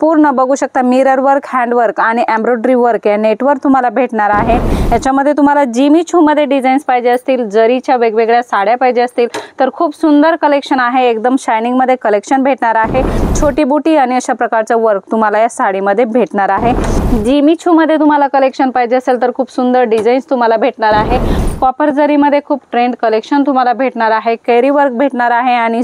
पूर्ण बघू शकता मिरर वर्क, हँड वर्क आणि एम्ब्रॉयडरी वर्क या नेटवर तुम्हाला भेटणार आहे। याच्यामध्ये तुम्हाला जिमी छू मध्ये डिझाईन्स पाहिजे असतील, जरीच्या वेगवेगळ्या साड्या पाहिजे असतील तर खूप सुंदर कलेक्शन आहे। एकदम शायनिंग मध्ये कलेक्शन भेटणार आहे। छोटी बुटी आणि अशा प्रकारचं वर्क तुम्हाला या साडीमध्ये भेटणार आहे। जिमी छू मध्ये तुम्हाला कलेक्शन पाहिजे असेल तर खूप सुंदर डिझाईन्स तुम्हाला भेटणार आहे। कॉपर जरी मध्ये खूप ट्रेंड कलेक्शन तुम्हाला भेटणार आहे। केरी वर्क भेटणार आहे आणि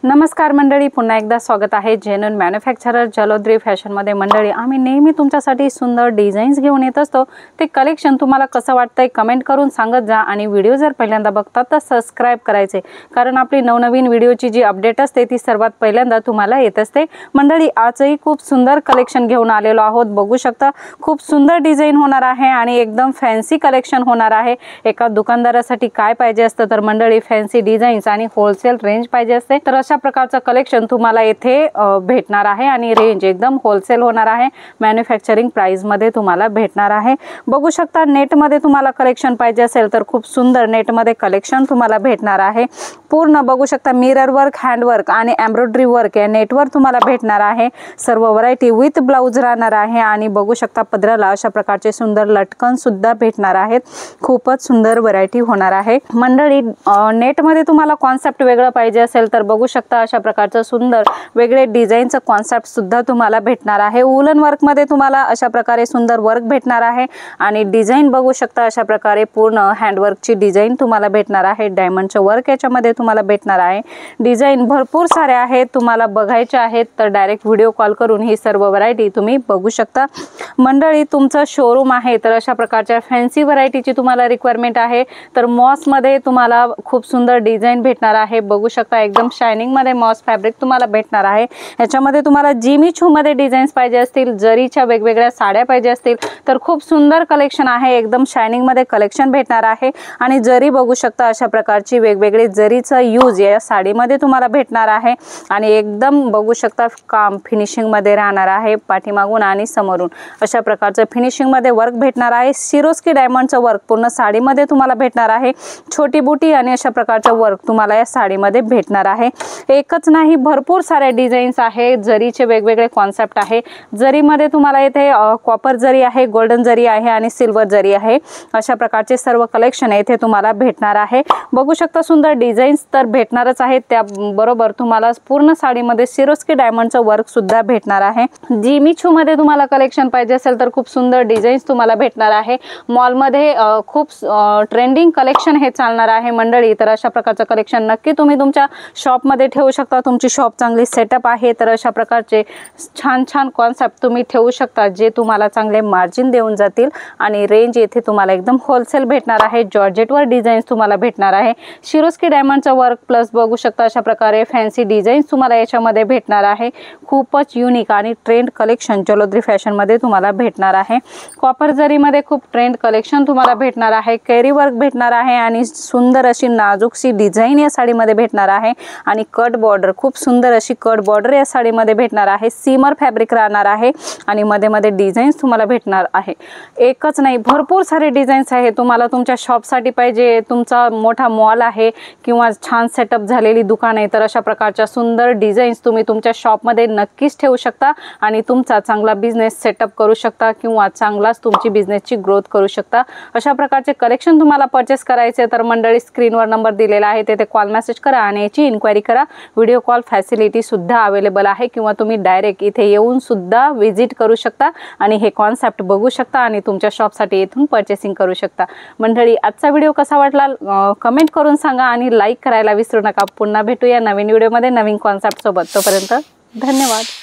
नमस्कार मंडळी, पुन्हा एकदा स्वागत आहे जेन्युइन मॅन्युफॅक्चरर जलोद्री फॅशन मध्ये। मंडळी, आम्ही नेहमी तुमच्यासाठी सुंदर डिझाईन्स घेऊन येत असतो। ते कलेक्शन तुम्हाला कसं वाटतंय कमेंट करून सांगत जा आणि व्हिडिओ जर पहिल्यांदा बघतात तर सबस्क्राइब करायचे, कारण आपली नवनवीन व्हिडिओची जी अपडेट असते ती सर्वात पहिल्यांदा तुम्हाला येत असते। मंडळी, आजही खूप सुंदर कलेक्शन घेऊन आलेलो आहोत। बघू शकता खूप सुंदर डिझाईन होणार आहे आणि एकदम फॅन्सी कलेक्शन होणार आहे। एका दुकानदारासाठी काय पाहिजे असतं तर मंडळी फॅन्सी डिझाईन्स आणि होलसेल रेंज पाहिजे असते तर अशा प्रकारचं कलेक्शन तुम्हाला येथे भेटणार आहे आणि रेंज एकदम होलसेल होणार आहे। मॅन्युफॅक्चरिंग प्राइस मध्ये तुम्हाला भेटणार आहे। बघू शकता नेट मध्ये तुम्हाला कलेक्शन पाहिजे असेल तर खूप सुंदर नेट मध्ये कलेक्शन तुम्हाला भेटणार आहे। पूर्ण बघू शकता मिरर वर्क, हँड वर्क आणि एम्ब्रॉयडरी वर्क या नेटवर तुम्हाला भेटणार आहे। सर्व व्हरायटी विथ ब्लाउज राहणार आहे आणि बघू शकता पदराला अशा प्रकारचे सुंदर लटकन सुद्धा भेटणार आहेत। खूपच सुंदर व्हरायटी होणार आहे। मंडळी, नेट मध्ये तुम्हाला कॉन्सेप्ट वेगळं पाहिजे असेल तर बघू शकता अशा प्रकारचं सुंदर वेगळे डिझाईनचं कॉन्सेप्ट सुद्धा तुम्हाला भेटणार आहे। वूलन वर्क मध्ये तुम्हाला अशा प्रकारे सुंदर वर्क भेटणार आहे आणि डिझाईन बघू शकता अशा प्रकारे पूर्ण हँडवर्कची डिझाईन तुम्हाला भेटणार आहे। डायमंडचं वर्क याच्यामध्ये तुम्हाला भेटणार आहे। डिझाईन भरपूर सारे आहेत, तुम्हाला बघायचे आहेत तर डायरेक्ट व्हिडिओ कॉल करून ही सर्व व्हरायटी तुम्ही बघू शकता। मंडळी, तुमचं शोरूम आहे तर अशा प्रकारच्या फॅन्सी व्हरायटीची तुम्हाला रिक्वायरमेंट आहे तर मॉस मध्ये तुम्हाला खूप सुंदर डिझाईन भेटणार आहे। बघू शकता एकदम शायनिंग मध्ये मॉस फॅब्रिक तुम्हाला भेटणार आहे। याच्यामध्ये तुम्हाला जिमी छू मध्ये डिझाईन्स पाहिजे असतील, जरीच्या वेगवेगळ्या साड्या पाहिजे असतील तर खूप सुंदर कलेक्शन आहे। एकदम शायनिंग मध्ये कलेक्शन भेटणार आहे आणि जरी बघू शकता अशा प्रकारची वेगवेगळे जरीचा यूज या साडीमध्ये तुम्हाला भेटणार आहे आणि एकदम बघू शकता काम फिनिशिंग मध्ये राहणार आहे। पाठीमागून आणि समोरून अशा प्रकारचं फिनिशिंग मध्ये वर्क भेटणार आहे। सिरोस्की डायमंडचं वर्क पूर्ण साडीमध्ये तुम्हाला भेटणार आहे। छोटी बुटी आणि अशा प्रकारचं वर्क तुम्हाला या साडीमध्ये भेटणार आहे। एकच नाही, भरपूर सारे डिझाईन्स आहे। जरीचे वेगवेगळे कॉन्सेप्ट आहे। जरीमध्ये तुम्हाला इथे कॉपर जरी आहे, गोल्डन जरी आहे आणि सिल्वर जरी आहे। अशा प्रकारचे सर्व कलेक्शन येथे तुम्हाला भेटणार आहे। बघू शकता सुंदर डिझाईन्स तर भेटणारच आहेत, त्याबरोबर तुम्हाला पूर्ण साडीमध्ये सिरोस्की डायमंडचं वर्क सुद्धा भेटणार आहे। जिमी छू मध्ये तुम्हाला कलेक्शन पाहिजे असेल तर खूप सुंदर डिझाईन्स तुम्हाला भेटणार आहे। मॉल मध्ये खूप ट्रेंडिंग कलेक्शन हे चालणार आहे मंडळी, तर अशा प्रकारचं कलेक्शन नक्की तुम्ही तुमच्या शॉप मध्ये ठेवू शकता। तुमची शॉप चांगली सेटअप आहे तर अशा प्रकारचे छान छान कॉन्सेप्ट तुम्ही ठेवू शकता जे तुम्हाला चांगले मार्जिन देऊन जातील आणि रेंज येथे तुम्हाला एकदम होलसेल भेटणार आहे। जॉर्जेटवर डिझाईन्स तुम्हाला भेटणार आहे। सिरोस्की डायमंडचं वर्क प्लस बघू शकता अशा प्रकारे फॅन्सी डिझाईन्स तुम्हाला याच्यामध्ये भेटणार आहे। खूपच युनिक आणि ट्रेंड कलेक्शन जलोद्री फॅशन मध्ये तुम्हाला भेटणार आहे। कॉपर जरीमध्ये खूप ट्रेंड कलेक्शन तुम्हाला भेटणार आहे। केरी वर्क भेटणार आहे आणि सुंदर अशी नाजूकशी डिझाईन या साडीमध्ये भेटणार आहे आणि कट बॉर्डर, खूप सुंदर अशी कट बॉर्डर या साडीमध्ये भेटणार आहे। सीमर फॅब्रिक राहणार आहे आणि मध्ये मध्ये डिझाईन्स तुम्हाला भेटणार आहे। एकच नाही, भरपूर सारे डिझाईन्स आहे। तुम्हाला तुमच्या शॉपसाठी पाहिजे, तुमचा मोठा मॉल आहे किंवा छान सेटअप झालेली दुकान आहे तर अशा प्रकारच्या सुंदर डिझाईन्स तुम्ही तुमच्या शॉपमध्ये नक्कीच ठेवू शकता आणि तुमचा चांगला बिझनेस सेटअप करू शकता किंवा चांगलाच तुमची बिझनेसची ग्रोथ करू शकता। अशा प्रकारचे कलेक्शन तुम्हाला परचेस करायचे तर मंडळी स्क्रीनवर नंबर दिलेला आहे, तेथे कॉल मेसेज करा आणि याची इन्क्वायरी करा। व्हिडिओ कॉल फॅसिलिटी सुद्धा अवेलेबल आहे किंवा तुम्ही डायरेक्ट इथे येऊन सुद्धा विजिट करू शकता आणि हे कॉन्सेप्ट बघू शकता आणि तुमच्या शॉपसाठी इथून परचेसिंग करू शकता। मंडळी, आजचा व्हिडिओ कसा वाटला कमेंट करून सांगा आणि लाईक करायला विसरू नका। पुन्हा भेटूया नवीन व्हिडिओमध्ये नवीन कॉन्सेप्ट सोबत। तोपर्यंत धन्यवाद।